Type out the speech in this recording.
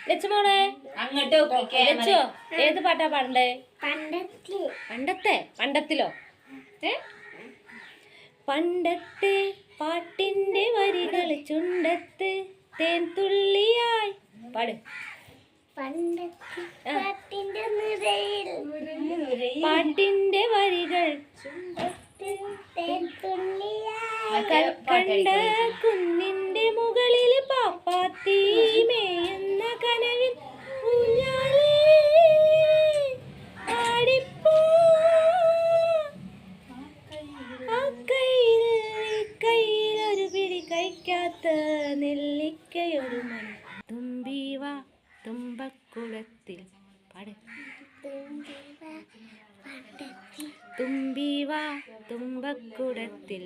ലച്ചുമോളെ ലച്ചോ ഏത് പാട്ടാ പാടണ്ടേ? പണ്ടത്തിലോ? പണ്ടത്തെ പാട്ടിന്റെ വരികൾ ചുണ്ടത്ത് തേൻ തുള്ളിയായി പാട്. പാട്ടിന്റെ വരികൾ കണ്ട കുന്നിന്റെ മുകളിൽ പാപ്പാത്തി മേയുന്ന കനവിൽ ഊഞ്ഞാലേ ആടിപ്പോ. ആ കയ്യിലൊരു പിടി കഴിക്കാത്ത നെല്ലിക്കയൊരു മണി തുമ്പിവാ തുമ്പക്കുളത്തിൽ പാട്. തുമ്പിവാ തുമ്പക്കുടത്തിൽ